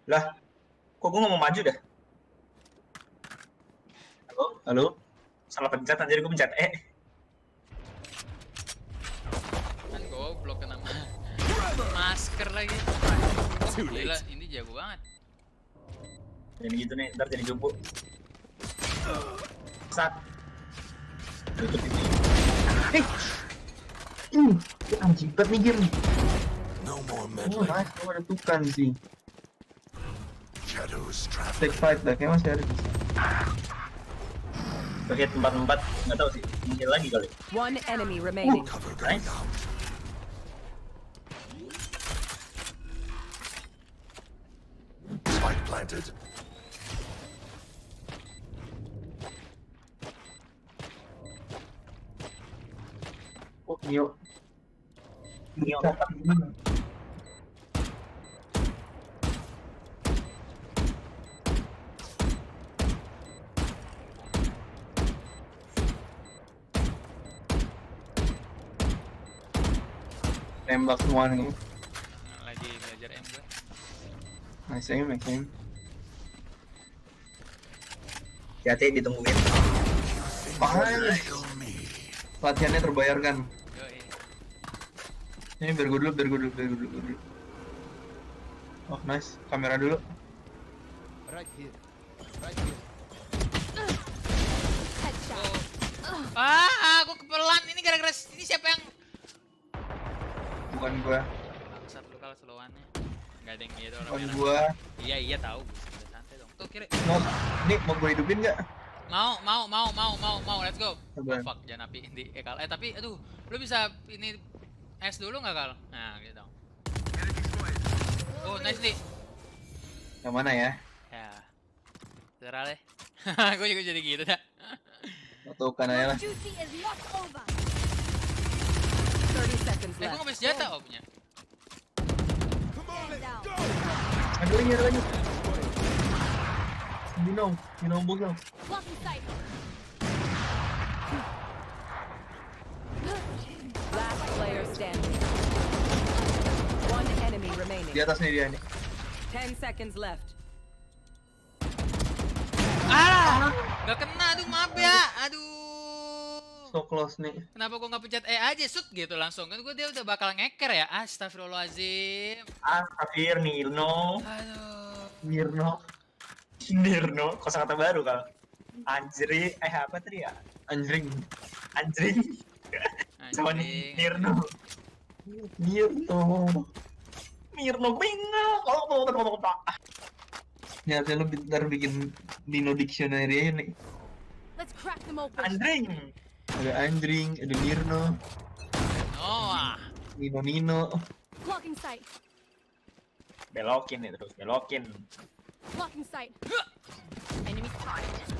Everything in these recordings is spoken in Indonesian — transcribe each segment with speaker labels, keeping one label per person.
Speaker 1: Lah, kok gue nggak mau maju dah? Halo, halo. Salah pencet anjir, gue pencet
Speaker 2: Kan goblok kena masker lagi. Gila, ini jago banget.
Speaker 1: Jadi gitu nih, ntar jadi jumbo. Sat. Tutup ini. Anjing banget nih game. Oh, nice, gue ada tukan sih. Take fight dah, kayak masih ada. Oke, tempat nggak tahu sih, mungkin lagi kali.
Speaker 3: One enemy remaining.
Speaker 1: Nice.
Speaker 4: Spike planted.
Speaker 1: Oh, Nio dapat ini. Tembak semua nih.
Speaker 2: Lagi belajar aim gue.
Speaker 1: Nice aim, nice aim. Hati-hati ditungguin. Latihannya terbayarkan.
Speaker 2: Yoi.
Speaker 1: Ini biar gue dulu. Oh nice, kamera dulu.
Speaker 2: Aku kepelan. Ini gara-gara ini siapa yang
Speaker 1: Bukan gua.
Speaker 2: bangsat lu kalau slowannya. Enggak ada yang gitu orang
Speaker 1: Bukan
Speaker 2: merah.
Speaker 1: gua.
Speaker 2: Iya tahu. Udah santai dong. Tuh kiri.
Speaker 1: No, nih mau gue hidupin nggak?
Speaker 2: Mau. Let's go.
Speaker 1: Sabar.
Speaker 2: Oh, fuck, jangan api di Kal. Tapi aduh, lu bisa ini S dulu nggak Kal? Nah, gitu dong. Oh, nice nih.
Speaker 1: Yang mana ya?
Speaker 2: Ya. Serah deh. Gue juga jadi gitu dah.
Speaker 1: Tukan aja lah.
Speaker 3: 30 seconds
Speaker 2: Gue
Speaker 3: left.
Speaker 2: nggak bisa senjata oh punya.
Speaker 1: Ada lagi. Minum bugil.
Speaker 3: Last player standing. One enemy remaining.
Speaker 1: Di atasnya dia nih.
Speaker 3: 10 seconds left.
Speaker 2: Nggak kena, aduh maaf ya. Aduh.
Speaker 1: So close nih.
Speaker 2: Kenapa gua nggak pencet E aja, shoot gitu langsung. Kan dia udah bakal ngeker ya. Astagfirullahaladzim.
Speaker 1: Astagfir, Nirno.
Speaker 2: Aduh.
Speaker 1: Nirno, kosakata baru kal. Anjri, apa tadi ya? Anjring. Sama Nirno. Bingo. Ya, harusnya lu bentar bikin Dino Dictionary aja nih.
Speaker 3: Let's crack them open.
Speaker 1: Anjring. Ada anjring, ada Nirno,
Speaker 2: Noah.
Speaker 1: Nino.
Speaker 3: Blocking sight.
Speaker 1: Belokin nih terus, belokin.
Speaker 3: Blocking sight. Enemy spotted.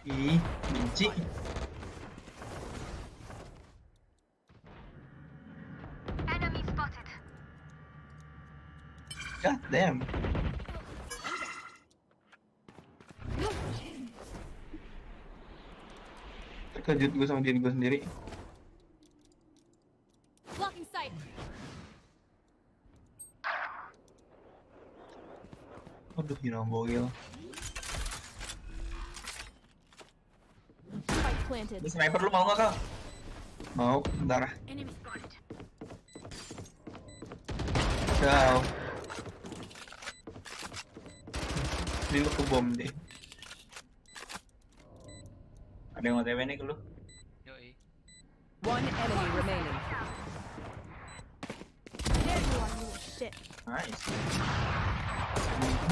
Speaker 1: Ih, benci.
Speaker 3: Enemy spotted.
Speaker 1: God damn. Terkejut gue sama diri gue sendiri.
Speaker 3: Blocking sight.
Speaker 1: Aduh, hilang bogel.
Speaker 3: Spike planted.
Speaker 1: Ini sniper lu mau nggak kal? Mau, bentar.
Speaker 3: Enemy spotted.
Speaker 1: Ciao. Ini lu ke bom deh. Ada yang OTW nih ke lu?
Speaker 2: Yoi.
Speaker 3: One enemy remaining. There you are, you shit.
Speaker 1: Nice.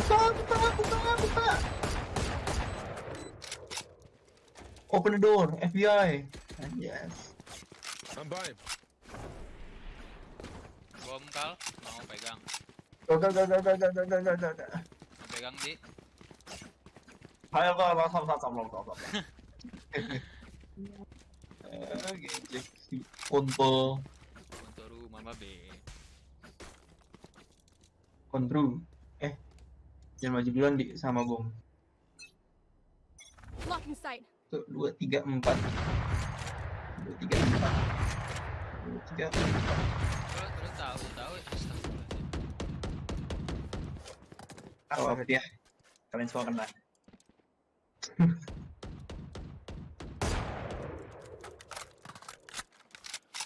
Speaker 1: Buka. Open the door, FBI. Yes.
Speaker 4: I'm by him.
Speaker 2: Bom Kal, mau pegang.
Speaker 1: Go.
Speaker 2: Mau pegang di.
Speaker 1: Ayo, stop. Gejek si kontol.
Speaker 2: Untuk rumah babe.
Speaker 1: Kontru. Jangan maju duluan di sama bom.
Speaker 3: Blocking sight.
Speaker 1: 1, 2, 3, 4. 3, 4. 3.
Speaker 2: Lu tahu astagfirullah.
Speaker 1: Apa dia?
Speaker 5: Kalian semua kena.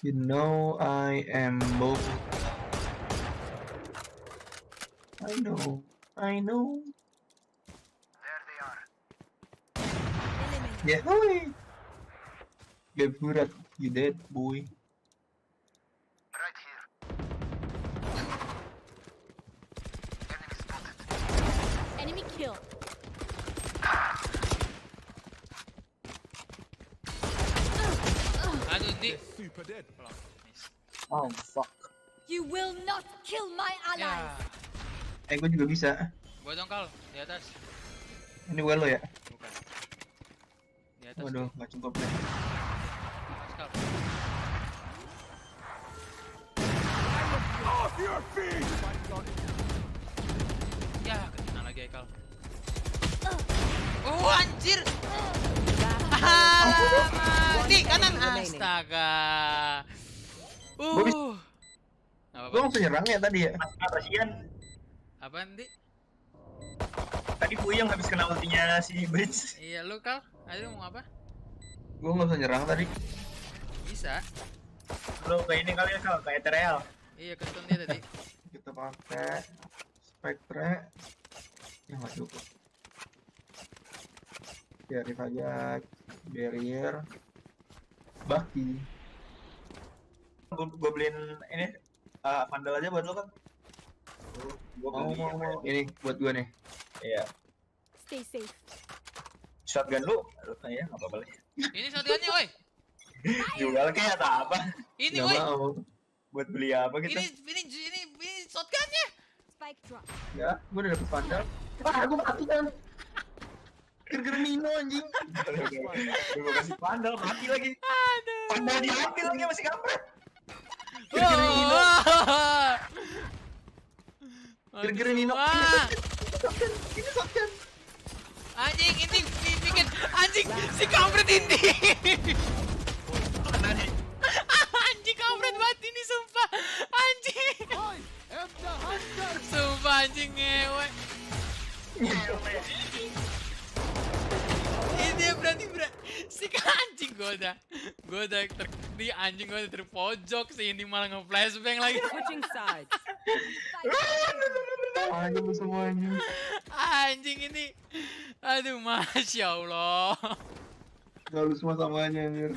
Speaker 1: You know I am both. I know.
Speaker 3: Eliminate.
Speaker 1: Yeah, boy. Get good, you dead, boy.
Speaker 3: Enemy kill.
Speaker 2: Aduh, di.
Speaker 4: Super dead.
Speaker 2: Belum. Miss.
Speaker 1: Oh fuck.
Speaker 3: You will not kill my
Speaker 2: Ya.
Speaker 3: allies.
Speaker 1: Gue juga bisa.
Speaker 2: Gua dong kal di atas.
Speaker 1: Ini well lo ya?
Speaker 2: Bukan. Di atas.
Speaker 1: Waduh, nggak cukup deh.
Speaker 2: Atas kal.
Speaker 4: Off your feet!
Speaker 2: Ya, kena lagi Ekal. Oh, anjir. Di kanan. Astaga. Apa
Speaker 1: Gue langsung nyerang ya tadi ya?
Speaker 5: Kasian.
Speaker 2: Apaan, Di?
Speaker 5: Tadi Puyeng habis kena ultinya si Bridge.
Speaker 2: Iya, lu Kal. Ayo mau apa?
Speaker 1: Gue nggak bisa nyerang tadi.
Speaker 2: Bisa.
Speaker 5: Lo kayak ini kali ya, Kal, kayak Ethereal.
Speaker 2: Iya, custom dia tadi.
Speaker 1: Kita pakai Spectre. Ya nggak cukup. Biarin aja barrier. Baki.
Speaker 5: Gue beliin ini Vandal aja buat lo kan. Gue beli.
Speaker 1: Ini buat gue nih.
Speaker 5: Iya.
Speaker 3: Stay safe.
Speaker 5: Shotgun lu ya nggak apa-apa lah.
Speaker 2: Ini shotgunnya, woi.
Speaker 5: Jual kayak atau apa?
Speaker 2: Ini,
Speaker 1: Nggak
Speaker 2: woi.
Speaker 1: mau.
Speaker 5: Buat beli apa gitu?
Speaker 2: Ini shotgunnya.
Speaker 3: Spike drop.
Speaker 1: Ya, gue udah dapet pandang. Ah, gue mati kan. Gara-gara Nino anjing.
Speaker 5: Gue kasih Vandal mati lagi.
Speaker 2: Aduh.
Speaker 5: Vandal diambil lagi masih kampret.
Speaker 1: Gara-gara Nino. Ini shotgun.
Speaker 2: Anjing, ini bikin anjing si kampret ini. Anjing kampret banget ini sumpah. Anjing. Sumpah anjing ngewe. Ini dia berani si anjing gue udah di anjing gue udah terpojok sih ini malah nge-flashbang lagi.
Speaker 3: Switching sides.
Speaker 1: Anjing lu semua anjing.
Speaker 2: Anjing ini. Aduh, Masya Allah.
Speaker 1: Gak lu semua samanya anjir.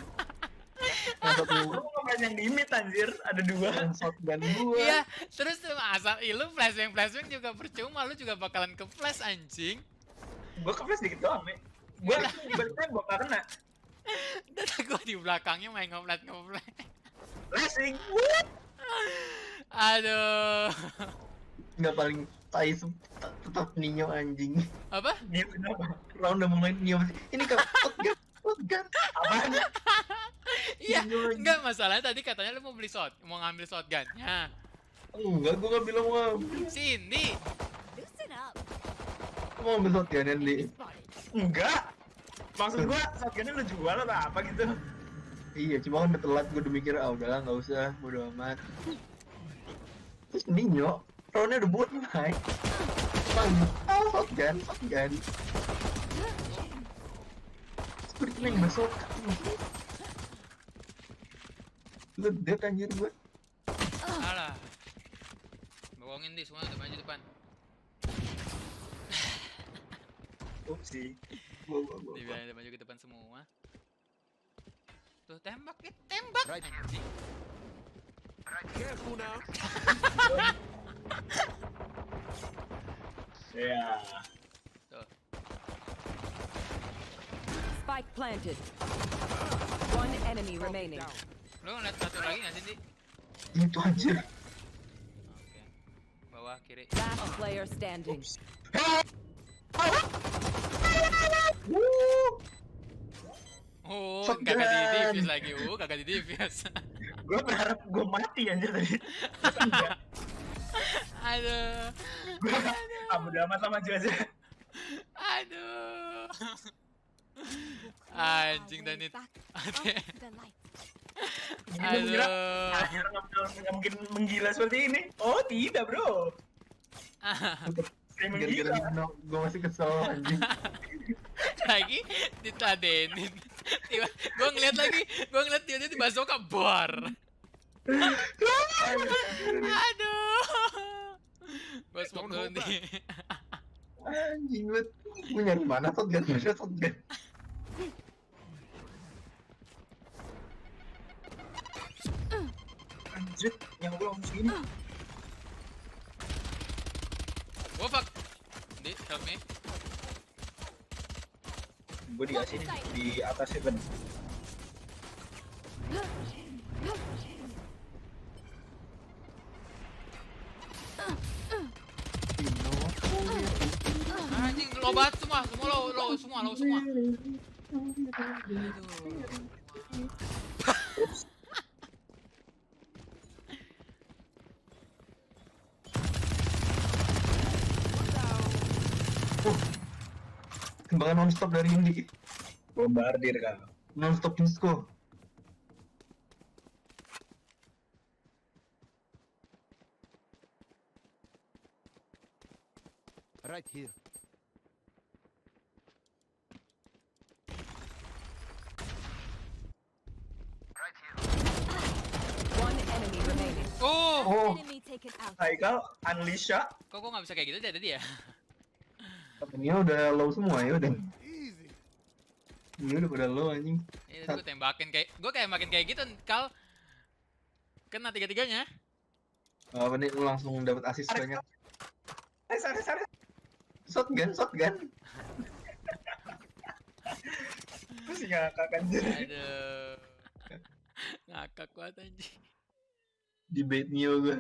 Speaker 1: Yang satu
Speaker 5: Lu ngapain yang di mid anjir? Ada dua.
Speaker 1: yang shotgun gua.
Speaker 2: Iya, terus tuh asal lu flashbang juga percuma, lu juga bakalan ke flash anjing.
Speaker 5: Gue ke flash dikit doang nih. Gue di balik tembok gak kena.
Speaker 2: Dan gua di belakangnya main ngeflash.
Speaker 5: Flashing.
Speaker 2: Aduh.
Speaker 1: Nggak paling tai tetap Nino anjing.
Speaker 2: Apa?
Speaker 5: Dia kenapa?
Speaker 1: Round udah mulai Nino. Ini kan shotgun.
Speaker 5: Apaan?
Speaker 2: Iya, enggak masalahnya tadi katanya lu mau ngambil shotgunnya.
Speaker 1: Enggak, gua nggak bilang mau ambil.
Speaker 2: Sini.
Speaker 3: Loosen up.
Speaker 1: Gua mau ambil shotgun di.
Speaker 5: Enggak. Maksud gue shotgunnya lu jual atau apa gitu?
Speaker 1: Iya, cuma kan udah telat, gue udah mikir, udahlah nggak usah, bodo amat. Terus Nino, roundnya udah mulai. Shotgun. Seperti main besok. Lu dead anjir gue.
Speaker 2: Alah. Bohongin di semua udah maju depan.
Speaker 5: Upsi.
Speaker 1: Gua.
Speaker 2: Dibilangin udah maju ke depan semua. Tuh tembak.
Speaker 4: Right.
Speaker 2: Anjing.
Speaker 4: Careful now.
Speaker 5: Iya.
Speaker 2: Tuh.
Speaker 3: Spike planted. One enemy remaining.
Speaker 2: Lu ngeliat satu lagi nggak sih, Di?
Speaker 1: Itu anjir.
Speaker 2: Oke. Bawah kiri.
Speaker 3: Last player standing.
Speaker 2: Oh,
Speaker 1: Shotgun.
Speaker 2: kagak di defuse lagi. Kagak di defuse.
Speaker 5: Gue berharap gue mati anjir tadi.
Speaker 2: Aduh.
Speaker 5: Gue bodo amat lah maju aja.
Speaker 2: Aduh. Anjing dan itu.
Speaker 5: Kita mengira,
Speaker 2: Aduh.
Speaker 5: nggak mungkin menggila seperti ini. Oh tidak bro. Saya
Speaker 1: Gara-gara
Speaker 5: menggila.
Speaker 1: Dino, gue masih kesel anjing.
Speaker 2: Lagi ditadenin. Tiba, gua ngeliat dia di bazooka bor. Aduh. Gua smoke dulu nih.
Speaker 1: Anjing lu, gue nyari mana shotgun, mana shotgun.
Speaker 5: Anjir, yang gue langsung segini.
Speaker 2: Oh fuck. Di, help me.
Speaker 5: Gue dikasih nih, di atas heaven.
Speaker 2: Anjing low banget semua semua. Aduh.
Speaker 1: Tembakan non-stop dari Indi.
Speaker 5: Bombardir kan.
Speaker 1: Non-stop disco.
Speaker 4: Right here.
Speaker 3: One enemy remaining.
Speaker 2: Oh,
Speaker 1: Oh,
Speaker 3: Enemy taken out.
Speaker 5: Haikal, Unleasha.
Speaker 2: kok gua nggak bisa kayak gitu deh tadi ya?
Speaker 1: ini udah low semua ya udah.
Speaker 4: Easy.
Speaker 1: Ini udah pada low anjing.
Speaker 2: Ini gua tembakin gua kayak makin kayak gitu kal. Kena tiga-tiganya.
Speaker 1: Apa nih, lu langsung dapat assist banyak.
Speaker 5: Sare.
Speaker 1: Shotgun.
Speaker 5: Masih ngakak anjir.
Speaker 2: Aduh. Ngakak banget anjing.
Speaker 1: Di bait Neo gue.